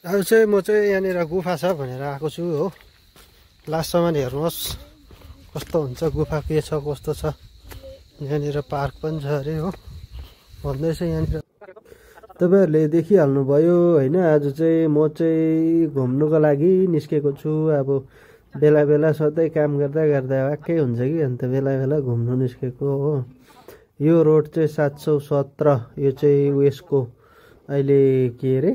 अब चाहिँ म चाहिँ यहाँनिर गुफा छ भनेर आएको छु हो। लास्टसम्म हेर्नुहोस् कस्तो हुन्छ गुफा, के छ कस्तो छ। यहाँनिर पार्क पनि छ अरे हो भन्दैछ यहाँनिर। तपाईँहरूले देखिहाल्नुभयो होइन, आज चाहिँ म चाहिँ घुम्नुको लागि निस्केको छु। अब बेला बेला सधैँ काम गर्दा गर्दा वाक्कै हुन्छ कि, अन्त बेला बेला घुम्नु निस्केको हो। यो रोड चाहिँ 717, यो चाहिँ उयसको अहिले के अरे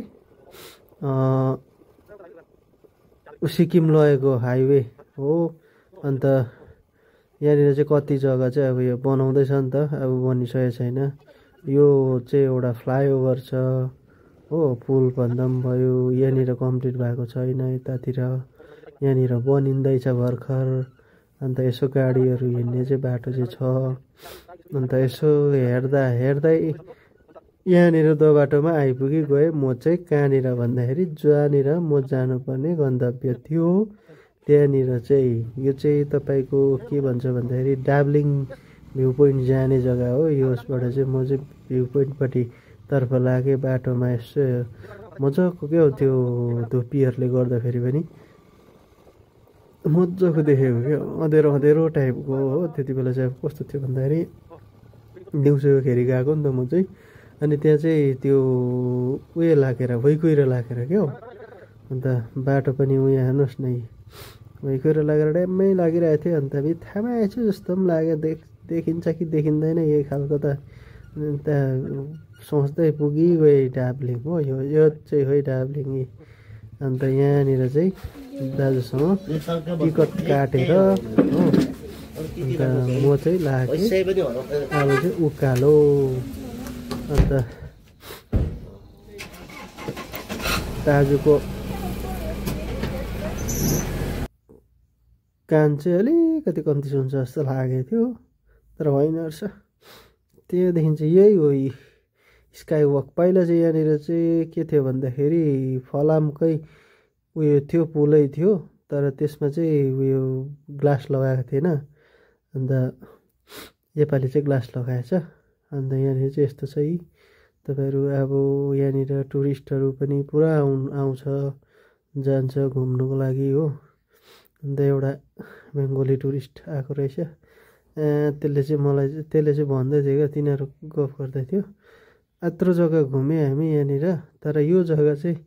सिक्किम लगेको हाइवे हो। अन्त यहाँनिर चाहिँ कति जग्गा चाहिँ अब यो बनाउँदैछ नि त, अब बनिसकेको छैन। यो चाहिँ एउटा फ्लाइओभर छ हो, पुल भन्दा पनि भयो। यहाँनिर कम्प्लिट भएको छैन, यतातिर यहाँनिर बनिँदैछ भर्खर। अन्त यसो गाडीहरू हिँड्ने चाहिँ बाटो चाहिँ छ। अन्त यसो हेर्दा हेर्दै यहाँनिर दो बाटोमा आइपुगी गएँ। म चाहिँ कहाँनिर भन्दाखेरि जहाँनिर म जानुपर्ने गन्तव्य थियो त्यहाँनिर चाहिँ, यो चाहिँ तपाईँको के भन्छ भन्दाखेरि डाब्लिङ भ्यू पोइन्ट जाने जग्गा हो। यसबाट चाहिँ म चाहिँ भ्यू पोइन्टपट्टि तर्फ लागेँ। बाटोमा यसो मजाको क्या हो, त्यो धुप्पीहरूले गर्दाखेरि पनि मजाको देखेको क्या, अँधेरो अँधेरो टाइपको हो। त्यति बेला चाहिँ अब कस्तो थियो भन्दाखेरि दिउँसोखेरि गएको नि त म चाहिँ। अनि त्यहाँ चाहिँ त्यो उयो लागेर भुइँकुइरो लागेर क्या हो। अन्त बाटो पनि उयो हेर्नुहोस् न, भुइँकुइरो लागेर ड्याम्मै लागिरहेको थियो। अन्त बित्थामा आएछु जस्तो पनि लाग्यो, देखिन्छ कि देखिँदैन यही खालको त। अन्त सोच्दै पुगी गएँ डाब्लिङ हो, यो चाहिँ हो डाब्लिङ। अन्त यहाँनिर चाहिँ दाजुसँग टिकट काटेर हो, अन्त म चाहिँ लागेँ अब चाहिँ उकालो। अन्त दाजुको कान चाहिँ अलिकति कम्ती सुन्छ जस्तो लागेको थियो, तर होइन रहेछ। त्यहाँदेखि चाहिँ यही हो स्काई वक। पहिला चाहिँ यहाँनिर चाहिँ के थियो भन्दाखेरि फलामकै उयो थियो, पुलै थियो, तर त्यसमा चाहिँ उयो ग्लास लगाएको थिएन। अन्त योपालि चाहिँ ग्लास लगाएछ। अन्त यहाँनिर चाहिँ यस्तो छ है, तपाईँहरू अब यहाँनिर टुरिस्टहरू पनि पुरा आउँछ जान्छ घुम्नुको लागि हो। अन्त एउटा बेङ्गोली टुरिस्ट आएको रहेछ, त्यसले चाहिँ भन्दै थियो क्या, तिनीहरू गफ गर्दै थियो। यत्रो जग्गा घुमेँ हामी यहाँनिर, तर यो जग्गा चाहिँ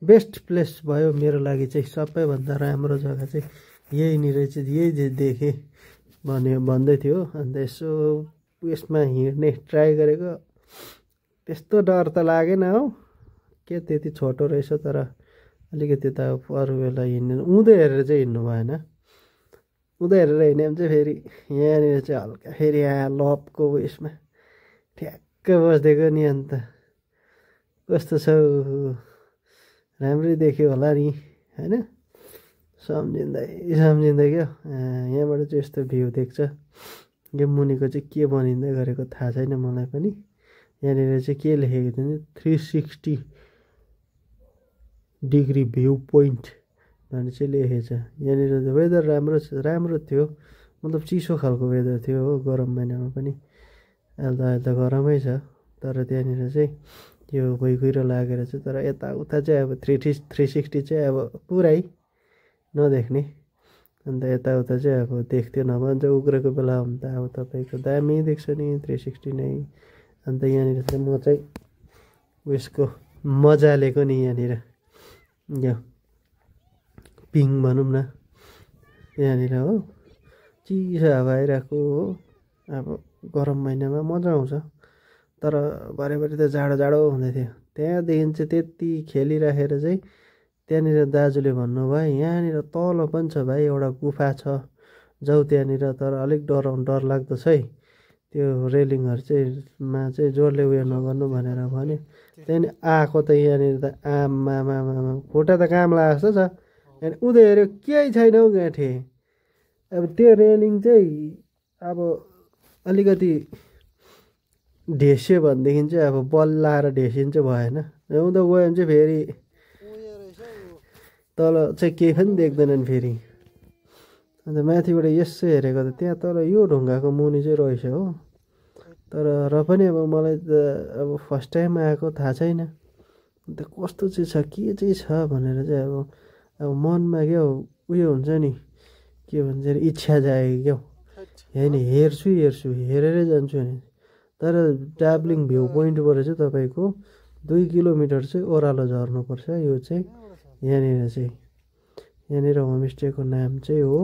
बेस्ट प्लेस भयो मेरो लागि चाहिँ। सबैभन्दा राम्रो जग्गा चाहिँ यहीँनिर चाहिँ यही देखेँ भन्दै थियो। अन्त यसो उयसमा हिँड्ने ट्राई गरेको, त्यस्तो डर त लागेन हो, के त्यति छोटो रहेछ। तर अलिकति त अरू बेला हिँड्नु उँधो हेरेर चाहिँ हिँड्नु भएन। उँधो हेरेर हिँड्यो भने चाहिँ फेरि यहाँनिर चाहिँ हल्का फेरि यहाँ लपको उयसमा ठ्याक्क बसिदिएको नि। अन्त कस्तो छ, राम्रै देख्यो होला नि होइन, सम्झिँदै क्या। यहाँबाट चाहिँ यस्तो भ्यू देख्छ। यो मुनिको चाहिँ के बनिँदै गरेको थाहा छैन मलाई पनि। यहाँनिर चाहिँ के लेखेको थियो भने 360 डिग्री भ्यू पोइन्ट भनेर चाहिँ लेखेको छ। यहाँनिर वेदर राम्रो थियो, मतलब चिसो खालको वेदर थियो हो, गरम महिनामा पनि। अहिले त गरमै छ, तर त्यहाँनिर चाहिँ यो भुइँकुइरो लागेर चाहिँ, तर यताउता चाहिँ अब 360 चाहिँ अब पुरै नदेख्ने। अन्त यताउता चाहिँ अब देख्थ्यो, नभए चाहिँ उग्रेको बेला हो भने त अब तपाईँको दामी देख्छ नि 360 नै। अन्त यहाँनिर चाहिँ म चाहिँ उयसको मजा लिएको नि, यहाँनिर यो पिङ भनौँ न, यहाँनिर हो चिसो हावा आइरहेको हो। अब गरम महिनामा मजा आउँछ, तर भरेभरि त जाडो हुँदै थियो। त्यहाँदेखि चाहिँ त्यति खेलिराखेर चाहिँ त्यहाँनिर दाजुले भन्नुभयो यहाँनिर तल पनि छ भाइ एउटा गुफा छ, जाऊ त्यहाँनिर, तर अलिक डरलाग्दो छ है, त्यो रेलिङहरू चाहिँ जोडले उयो नगर्नु भनेर भन्यो। त्यहाँदेखि आएको त यहाँनिर त आमा खुट्टा त काम लागेको जस्तो छ। त्यहाँदेखि उँधो हेऱ्यो केही छैन हौ गाँठे। अब त्यो रेलिङ चाहिँ अब अलिकति ढेस्यो भनेदेखि चाहिँ अब बल्लाएर ढेसिन चाहिँ भएन। उँधो गयो भने चाहिँ फेरि तल चाहिँ केही पनि देख्दैनन् फेरि। अन्त माथिबाट यसो हेरेको त त्यहाँ तर यो ढुङ्गाको मुनि चाहिँ रहेछ हो। तर र पनि अब मलाई त अब फर्स्ट टाइम आएको थाहा छैन, अन्त कस्तो चाहिँ छ के चाहिँ छ भनेर चाहिँ अब मनमा क्या उयो हुन्छ नि के भन्छ अरे इच्छा जाग्यो क्या होइन हेर्छु हेरेरै जान्छु नि तर डाब्लिङ भ्यू पोइन्टबाट चाहिँ तपाईँको 2 किलोमिटर चाहिँ ओह्रालो झर्नुपर्छ यो चाहिँ यहाँनिर होमस्टेको नाम चाहिँ हो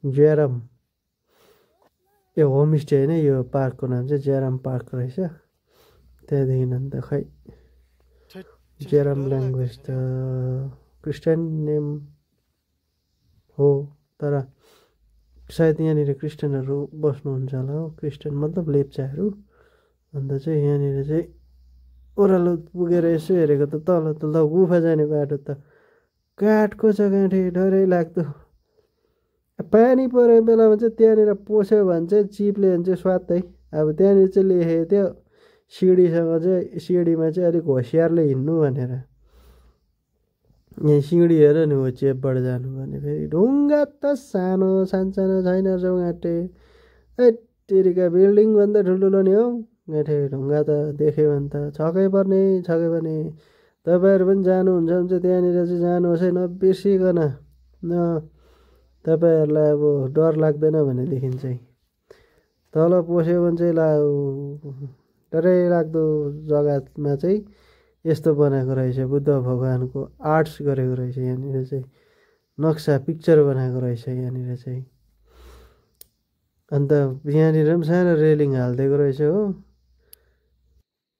ज्याराम यो होमस्टे होइन यो पार्कको नाम चाहिँ ज्याराम पार्क रहेछ त्यहाँदेखि अन्त खै ज्याराम ल्याङ्ग्वेज त क्रिस्चियन नेम हो तर सायद यहाँनिर क्रिस्चियनहरू बस्नुहुन्छ होला हो क्रिस्चियन मतलब लेप्चाहरू अन्त चाहिँ यहाँनिर चाहिँ ओह्रालो पुगेर यसो हेरेको त तल गुफा जाने बाटो त काठको छ गाँठे डरै लाग्दो पानी परेको बेलामा चाहिँ त्यहाँनिर पस्यो भने चाहिँ चिप्ले भने चाहिँ स्वात्तै अब त्यहाँनिर चाहिँ लेखेको थियो सिँढीमा चाहिँ अलिक होसियारले हिँड्नु भनेर यहाँ सिँढी हेर नि हो चेपबाट जानु भने फेरि ढुङ्गा त सानो छैन रहेछौ गाँठे तेरिका बिल्डिङभन्दा ठुल्ठुलो नि हौ गाँठे ढुङ्गा त देख्यो भने त छक्कै पर्ने तपाईँहरू पनि जानुहुन्छ भने चाहिँ त्यहाँनिर चाहिँ जानुहोस् है नबिर्सिकन तपाईँहरूलाई अब डर लाग्दैन भनेदेखि चाहिँ तल पस्यो भने चाहिँ डरै लाग्दो जग्गामा चाहिँ यस्तो बनाएको रहेछ बुद्ध भगवानको आर्ट्स गरेको रहेछ यहाँनिर चाहिँ नक्सा पिक्चर बनाएको रहेछ यहाँनिर चाहिँ अन्त यहाँनिर पनि सानो रेलिङ हालिदिएको रहेछ हो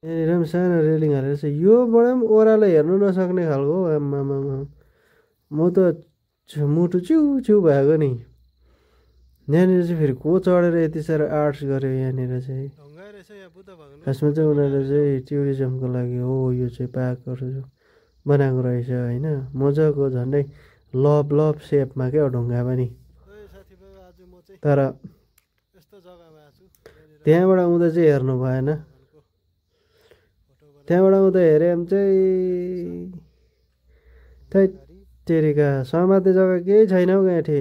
यहाँनिर पनि सानो रेलिङ हालेर चाहिँ योबाट पनि ओह्रालो हेर्नु नसक्ने खालको आम्मामा म त मुटु चिउ भएको नि यहाँनिर चाहिँ फेरि को चढेर यति साह्रो आर्ट्स गर्यो यहाँनिर चाहिँ खासमा चाहिँ उनीहरूले चाहिँ टुरिज्मको लागि हो यो चाहिँ पार्कहरू बनाएको रहेछ होइन मजाको झन्डै लभ सेपमा क्या ढुङ्गा पनि तर त्यहाँबाट आउँदा चाहिँ हेर्नु भएन त्यहाँबाट आउँदा हेऱ्यो भने चाहिँ तेरिका समात्ने जग्गा केही छैन हौ गाँठे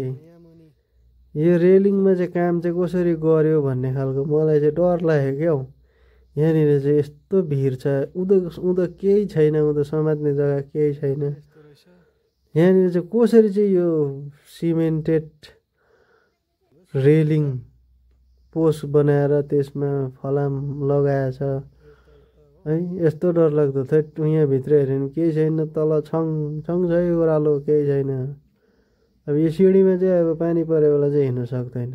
यो रेलिङमा चाहिँ काम चाहिँ कसरी गर्यो भन्ने खालको मलाई चाहिँ डर लाग्यो क्या हौ यहाँनिर चाहिँ यस्तो भिड छ उँधो केही छैन उँधो समात्ने जग्गा केही छैन यहाँनिर चाहिँ कसरी चाहिँ यो सिमेन्टेड रेलिङ पोस्ट बनाएर त्यसमा फलाम लगाएछ है यस्तो डरलाग्दो थियो यहाँभित्र हेऱ्यो भने केही छैन तल छङ छ ओह्रालो केही छैन अब यो सिँढीमा चाहिँ अब पानी परेको बेला चाहिँ हिँड्नु सक्दैन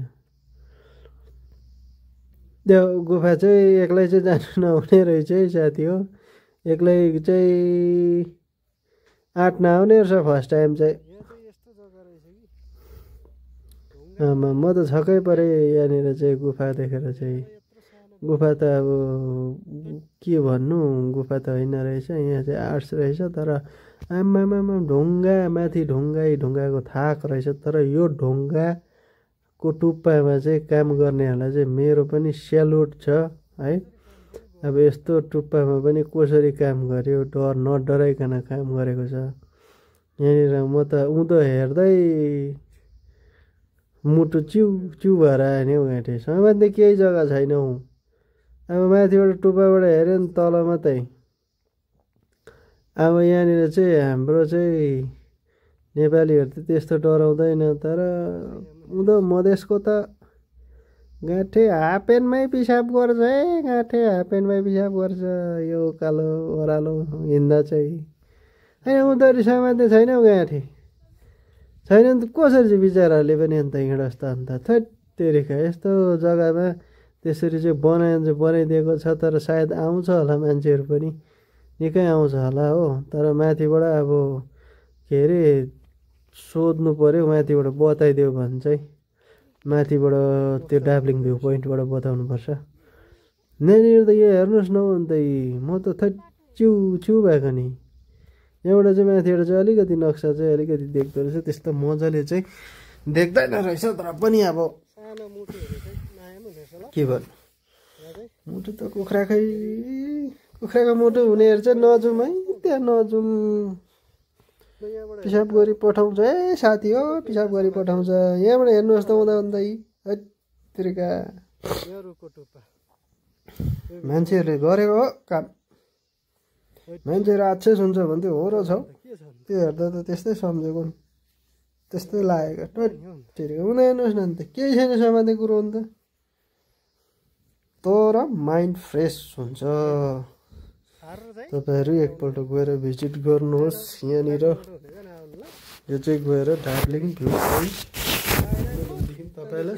त्यो गुफा चाहिँ एक्लै चाहिँ जानु नहुने रहेछ है साथी हो एक्लै चाहिँ आँट नआउने रहेछ फर्स्ट टाइम चाहिँ म त छक्कै परेँ यहाँनिर चाहिँ गुफा देखेर चाहिँ गुफा त अब के भन्नु गुफा त होइन रहेछ यहाँ चाहिँ आर्ट्स रहेछ तर आम्मामा ढुङ्गा माथि ढुङ्गाको थाक रहेछ तर यो ढुङ्गाको टुप्पामा चाहिँ काम गर्नेहरूलाई चाहिँ मेरो पनि स्यालुट छ है अब यस्तो टुप्पामा पनि कसरी काम गर्यो नडराइकन काम गरेको छ यहाँनिर म त उँधो हेर्दै मुटु चिउ भएर आयो नि हौ गाँठे समात्ने केही जग्गा छैन हौ अब माथिबाट टुप्पाबाट हेऱ्यो नि तल मात्रै अब यहाँनिर चाहिँ हाम्रो चाहिँ नेपालीहरू त त्यस्तो डराउँदैन तर उँधो मधेसको त गाँठे हाफप्यान्टमै पिसाब गर्छ है गाँठे हाफप्यान्टमै पिसाब गर्छ यो कालो ओह्रालो हिँड्दा चाहिँ होइन उँधो समात्ने छैन हौ गाँठे छैन नि त कसरी चाहिँ बिचराहरूले पनि अन्त हिँडोस् त अन्त थैट तेरिका यस्तो जग्गामा त्यसरी चाहिँ बनाइदिएको छ तर सायद आउँछ होला मान्छेहरू पनि निकै आउँछ होला हो तर माथिबाट अब के अरे सोध्नु पऱ्यो माथिबाट बताइदियो भने चाहिँ माथिबाट त्यो डाब्लिङ भ्यू पोइन्टबाट बताउनुपर्छ यहाँनिर त यो हेर्नुहोस् न अन्त म त थैट चिउ भएको नि यहाँबाट चाहिँ माथिबाट चाहिँ अलिकति नक्सा चाहिँ अलिकति देख्दो रहेछ त्यस्तो मजाले चाहिँ देख्दैन रहेछ तर पनि अब के भन्नु मुटु त कुखुराको मुटु हुनेहरू चाहिँ नजाउँ है त्यहाँ नजाउँ पिसाब गरी पठाउँछ है साथी हो पिसाब गरी पठाउँछ यहाँबाट हेर्नुहोस् त उदाउँदै हैत्रिका मान्छेहरूले गरेको हो काम मान्छे राक्षस हुन्छ भन्थे हो र छ त्यो हेर्दा त त्यस्तै सम्झेको नि त्यस्तै लागेको ठिकै हुँदै हेर्नुहोस् न अन्त केही छैन समात्ने कुरो हो नि त तर माइन्ड फ्रेस हुन्छ तपाईँहरू एकपल्ट गएर भिजिट गर्नुहोस् यहाँनिर यो चाहिँ गएर डार्लिङ भ्यू पोइन्ट तपाईँलाई